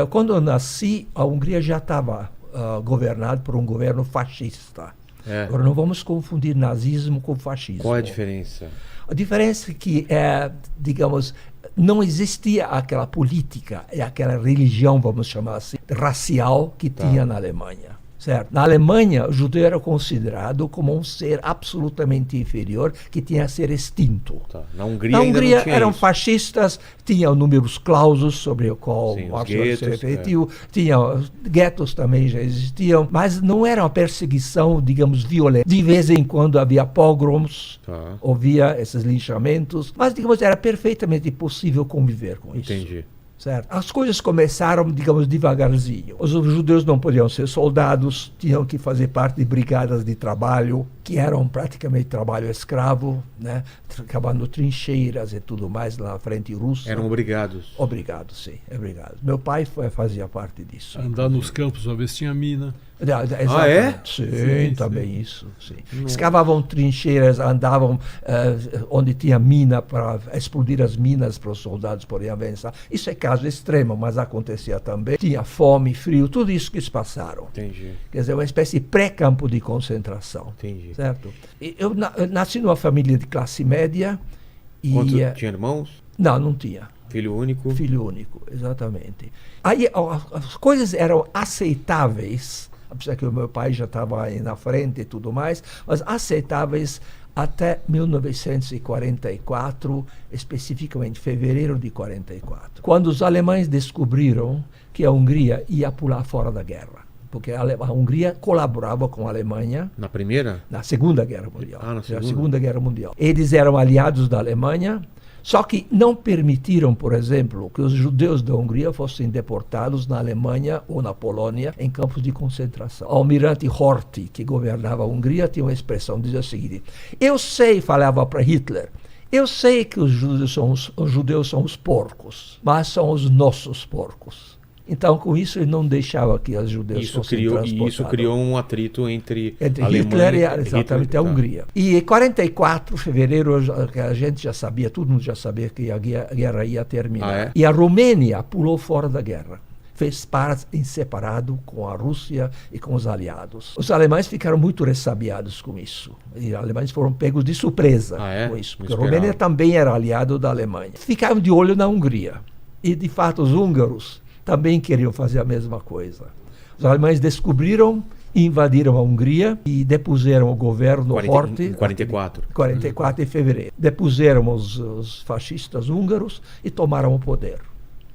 Quando eu nasci, a Hungria já estava governada por um governo fascista. Agora, não vamos confundir nazismo com fascismo. Qual é a diferença? A diferença é que, digamos, não existia aquela política e aquela religião, vamos chamar assim, racial que tinha na Alemanha. Certo? Na Alemanha, o judeu era considerado como um ser absolutamente inferior que tinha a ser extinto. Na Hungria eram fascistas, tinham números clausos sobre o qual Marx se referiu, tinham guetos também já existiam, mas não era uma perseguição, digamos, violenta. De vez em quando havia pogroms, havia esses linchamentos, mas, digamos, era perfeitamente possível conviver com isso. Entendi. Certo? As coisas começaram, digamos, devagarzinho. Os judeus não podiam ser soldados, tinham que fazer parte de brigadas de trabalho, que eram praticamente trabalho escravo, né? Cavando trincheiras e tudo mais lá na frente russa. Eram obrigados? Obrigados, sim, obrigados. Meu pai fazia parte disso. Andar nos campos, uma vez tinha mina. Exatamente. Sim, também isso. Sim. Escavavam trincheiras, andavam onde tinha mina para explodir as minas para os soldados poderem avançar. Isso é caso extremo, mas acontecia também. Tinha fome, frio, tudo isso que eles passaram. Entendi. Quer dizer, uma espécie de pré-campo de concentração. Entendi. Certo? Eu nasci numa família de classe média. Tinha irmãos? Não tinha. Filho único? Filho único, exatamente. Aí as coisas eram aceitáveis, apesar que o meu pai já estava aí na frente e tudo mais, mas aceitáveis até 1944, especificamente fevereiro de 44, quando os alemães descobriram que a Hungria ia pular fora da guerra. Porque a Hungria colaborava com a Alemanha. Na primeira? Na Segunda Guerra Mundial. Na Segunda Guerra Mundial. Eles eram aliados da Alemanha, só que não permitiram, por exemplo, que os judeus da Hungria fossem deportados na Alemanha ou na Polônia em campos de concentração. O almirante Horthy, que governava a Hungria, tinha uma expressão, dizia o seguinte: eu sei, falava para Hitler, eu sei que os judeus são os porcos, mas são os nossos porcos. Então, com isso, ele não deixava que os judeus fossem transportados. E isso criou um atrito entre Hitler e exatamente a Hungria. E em 44, fevereiro, a gente já sabia, todo mundo já sabia que a guerra ia terminar. E a Romênia pulou fora da guerra. Fez paz em separado com a Rússia e com os aliados. Os alemães ficaram muito ressabiados com isso. E os alemães foram pegos de surpresa com isso. Porque a Romênia também era aliado da Alemanha. Ficaram de olho na Hungria. E, de fato, os húngaros também queriam fazer a mesma coisa. Os alemães descobriram, invadiram a Hungria e depuseram o governo Horthy. Em 44. 44 de fevereiro. Depuseram os fascistas húngaros e tomaram o poder.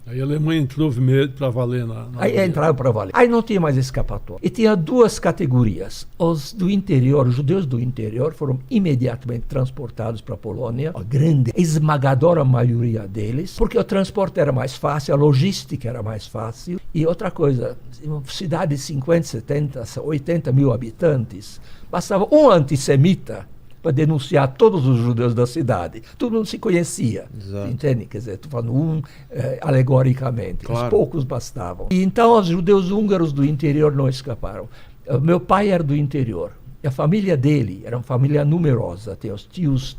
Aí a Alemanha entrou para valer Aí entraram para valer. Aí não tinha mais escapatória. E tinha duas categorias. Os do interior, os judeus do interior, foram imediatamente transportados para a Polônia, a grande, esmagadora maioria deles, porque o transporte era mais fácil, a logística era mais fácil. E outra coisa, uma cidade de 50, 70, 80 mil habitantes, bastava um antissemita para denunciar todos os judeus da cidade. Todo mundo se conhecia. Exato. Entende? Quer dizer, estou falando alegoricamente. Claro. Os poucos bastavam. E então os judeus húngaros do interior não escaparam. Meu pai era do interior. E a família dele era uma família numerosa. Tem os tios,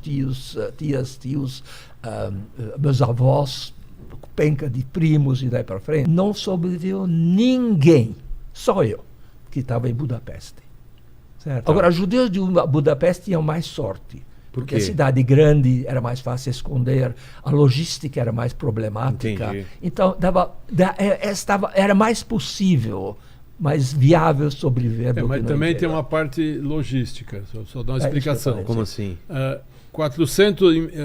meus avós, penca de primos e daí para frente. Não sobreviveu ninguém, só eu, que estava em Budapeste. Certo. Agora, os judeus de Budapeste tinham mais sorte. Porque a cidade grande era mais fácil esconder, a logística era mais problemática. Entendi. Então, era mais possível, mais viável sobreviver do que mas no também interior. tem uma parte logística, só dar uma explicação. Como assim?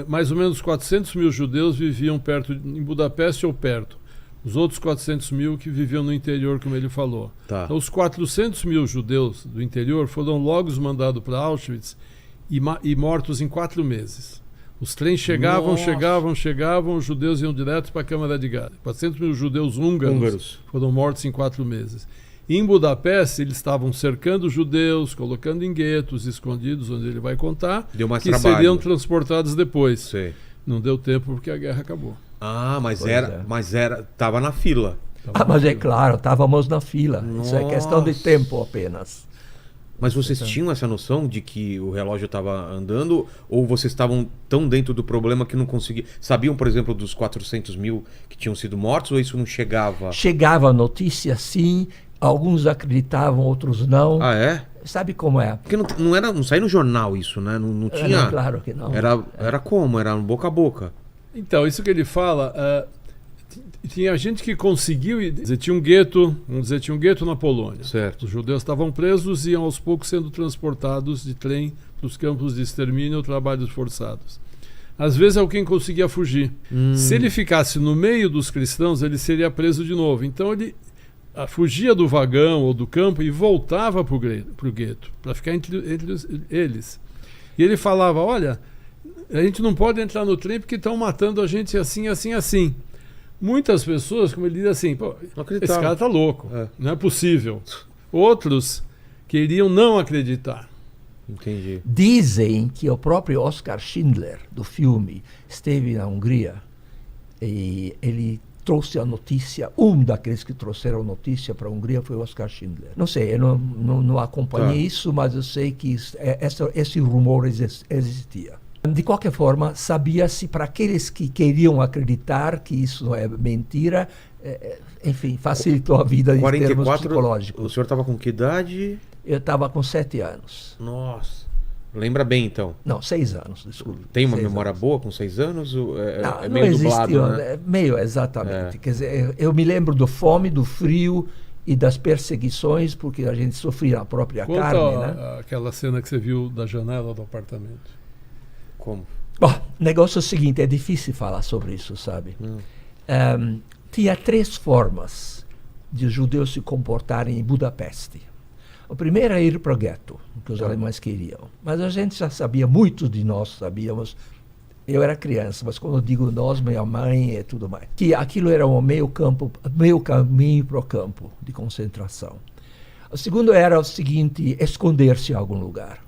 Mais ou menos 400 mil judeus viviam em Budapeste ou perto. Os outros 400 mil que viviam no interior, como ele falou. Tá. Então, os 400 mil judeus do interior foram logo mandados para Auschwitz e mortos em 4 meses. Os trens chegavam, os judeus iam direto para a Câmara de Gás. 400 mil judeus húngaros foram mortos em 4 meses. Em Budapeste, eles estavam cercando os judeus, colocando em guetos, escondidos, onde ele vai contar, que seriam transportados depois. Sei. Não deu tempo porque a guerra acabou. Estava na fila. Mas é claro, estávamos na fila. Isso é questão de tempo apenas. Mas vocês tinham essa noção de que o relógio estava andando, ou vocês estavam tão dentro do problema que não conseguiam? Sabiam, por exemplo, dos 400 mil que tinham sido mortos, ou isso não chegava? Chegava a notícia, sim. Alguns acreditavam, outros não. Ah, é? Sabe como é? Porque não saía no jornal isso, né? Não tinha... Não, claro que não. Era como? Era boca a boca. Então, isso que ele fala... tinha gente que conseguiu, tinha um gueto, vamos dizer, tinha um gueto na Polônia. Certo. Os judeus estavam presos e iam aos poucos sendo transportados de trem para os campos de extermínio ou trabalhos forçados. Às vezes alguém conseguia fugir. Se ele ficasse no meio dos cristãos, ele seria preso de novo. Então ele fugia do vagão ou do campo e voltava para o gueto, para ficar entre eles. E ele falava, olha, a gente não pode entrar no trem porque estão matando a gente assim, assim, assim. Muitas pessoas, como ele diz assim, pô, esse cara tá louco, não é possível. Outros queriam não acreditar. Entendi. Dizem que o próprio Oskar Schindler, do filme, esteve na Hungria e ele trouxe a notícia, daqueles que trouxeram a notícia para a Hungria foi o Oskar Schindler. Não sei, eu não acompanhei isso, mas eu sei que esse rumor existia. De qualquer forma, sabia-se para aqueles que queriam acreditar que isso não é mentira, enfim, facilitou a vida em termos psicológicos. O senhor estava com que idade? Eu estava com 7 anos. Nossa, lembra bem então? Não, 6 anos, desculpe. Tem uma memória boa com 6 anos? Não, meio não dublado, existiu, né? Meio, exatamente. Quer dizer, eu me lembro da fome, do frio e das perseguições, porque a gente sofria a própria carne, né? Aquela cena que você viu da janela do apartamento. Como? Bom, o negócio é o seguinte, é difícil falar sobre isso, sabe? Tinha 3 formas de os judeus se comportarem em Budapeste. O primeiro é ir para o gueto, que os alemães queriam. Mas a gente já sabia, muitos de nós sabíamos, eu era criança, mas quando eu digo nós, minha mãe e tudo mais, que aquilo era um meio caminho para o campo de concentração. O segundo era o seguinte, esconder-se em algum lugar.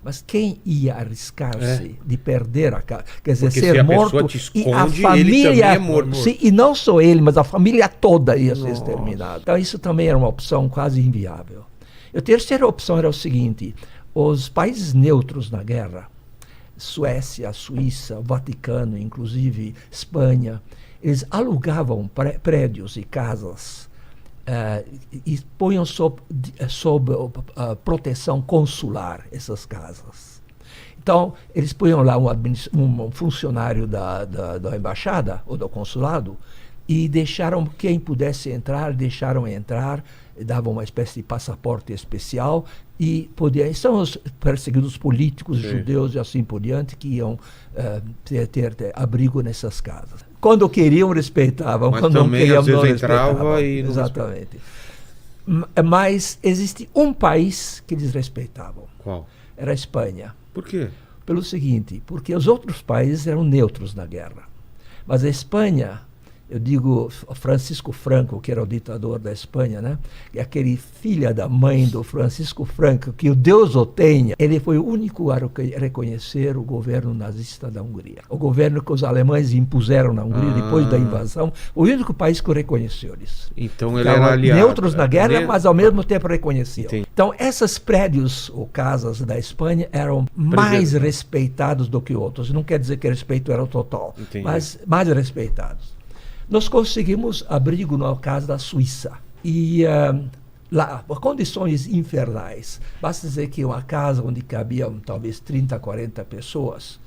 Mas quem ia arriscar-se de perder a casa? Quer dizer, porque ser se morto esconde, e a família... ele também é morto. Sim, e não só ele, mas a família toda ia ser exterminada. Então isso também era uma opção quase inviável. A terceira opção era o seguinte, os países neutros na guerra, Suécia, Suíça, Vaticano, inclusive Espanha, eles alugavam prédios e casas e ponham sob proteção consular essas casas. Então, eles punham lá um funcionário da embaixada ou do consulado e deixaram quem pudesse entrar, deixaram entrar, davam uma espécie de passaporte especial e são os perseguidos políticos judeus e assim por diante que iam ter abrigo nessas casas. Quando queriam, respeitavam. Mas quando também, não queriam, às vezes, não entrava e não exatamente. Mas existe um país que eles respeitavam. Qual? Era a Espanha. Por quê? Pelo seguinte, porque os outros países eram neutros na guerra. Mas a Espanha, eu digo Francisco Franco, que era o ditador da Espanha, né? E aquele filho da mãe do Francisco Franco, que o Deus o tenha, ele foi o único a reconhecer o governo nazista da Hungria. O governo que os alemães impuseram na Hungria depois da invasão, o único país que o reconheceu isso. Então ele era aliado. Neutros na guerra, mas ao mesmo tempo reconheciam. Entendi. Então esses prédios ou casas da Espanha eram mais respeitados do que outros. Não quer dizer que o respeito era total, mas mais respeitados. Nós conseguimos abrigo na casa da Suíça. E lá, condições infernais. Basta dizer que uma casa onde cabiam talvez 30, 40 pessoas,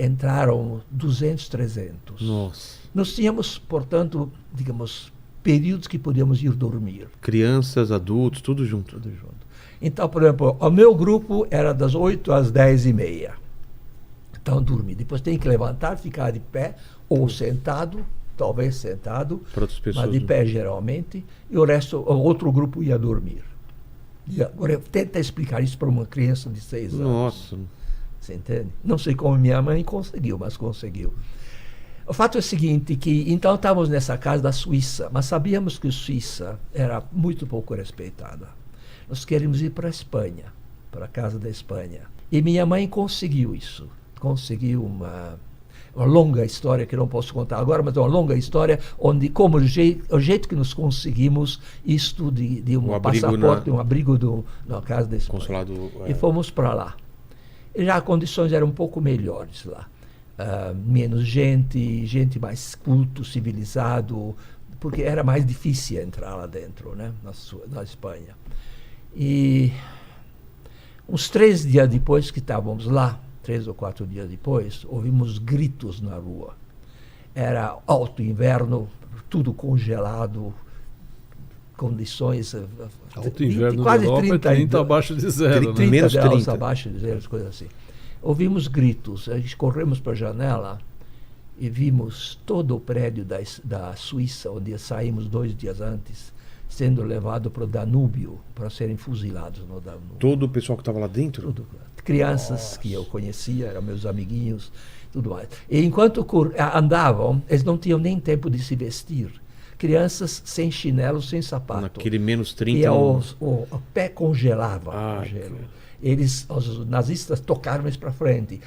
entraram 200, 300. Nossa. Nós tínhamos, portanto, digamos, períodos que podíamos ir dormir. Crianças, adultos, tudo junto. Tudo junto. Então, por exemplo, o meu grupo era das 8 às 10h30. Então, dormi. Depois tem que levantar, ficar de pé ou sentado, talvez sentado, mas de pé geralmente, e o outro grupo ia dormir. E agora, tenta explicar isso para uma criança de 6 anos. Nossa. Você entende? Não sei como minha mãe conseguiu, mas conseguiu. O fato é o seguinte, que então estávamos nessa casa da Suíça, mas sabíamos que a Suíça era muito pouco respeitada. Nós queríamos ir para a Espanha, para a casa da Espanha. E minha mãe conseguiu isso. Conseguiu uma longa história que não posso contar agora, mas é uma longa história onde, como o jeito que nós conseguimos isto de um passaporte, um abrigo na casa desse consulado. E fomos para lá. E já as condições eram um pouco melhores lá. Menos gente mais culto, civilizado, porque era mais difícil entrar lá dentro, né, na Espanha. E uns 3 dias depois que estávamos lá, 3 ou 4 dias depois, ouvimos gritos na rua. Era alto inverno, tudo congelado, condições... Alto inverno quase na Europa 30 abaixo de zero, 30 né? graus abaixo de zero, coisas assim. Ouvimos gritos, a gente corremos para a janela e vimos todo o prédio da Suíça, onde saímos 2 dias antes, sendo levado para o Danúbio, para serem fuzilados no Danúbio. Todo o pessoal que estava lá dentro? Tudo. Crianças que eu conhecia, eram meus amiguinhos, tudo mais. E enquanto andavam, eles não tinham nem tempo de se vestir. Crianças sem chinelo, sem sapato. Naquele menos 30... E o pé congelava. Os nazistas tocaram eles para frente.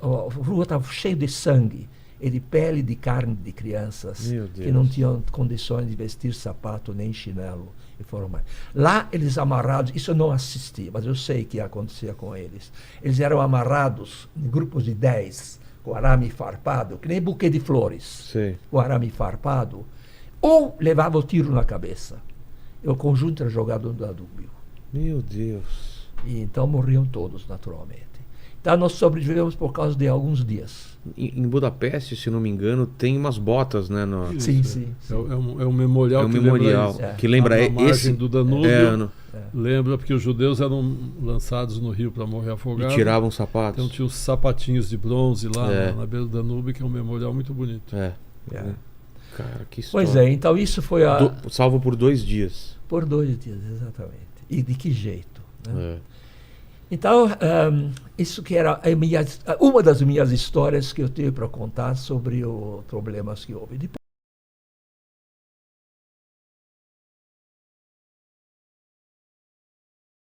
A rua estava cheia de sangue. E de pele de carne de crianças que não tinham condições de vestir sapato nem chinelo. E foram mais. Lá eles amarrados, isso eu não assisti, mas eu sei que acontecia com eles. Eles eram amarrados em grupos de 10, com arame farpado, que nem buquê de flores, Sim. com arame farpado, ou levava o tiro na cabeça. E o conjunto era jogado no Danúbio. Meu Deus. E então morriam todos, naturalmente. Então nós sobrevivemos por causa de alguns dias. Em Budapeste, se não me engano, tem umas botas, né? Sim. É um memorial, que lembra na margem esse do Danúbio. Lembra porque os judeus eram lançados no rio para morrer afogados. E tiravam sapatos. Então tinha os sapatinhos de bronze lá na beira do Danúbio, que é um memorial muito bonito. Cara, que história. Pois é, então isso foi salvo por 2 dias. Por 2 dias, exatamente. E de que jeito, né? Então, isso que era uma das minhas histórias que eu tenho para contar sobre os problemas que houve. Depois,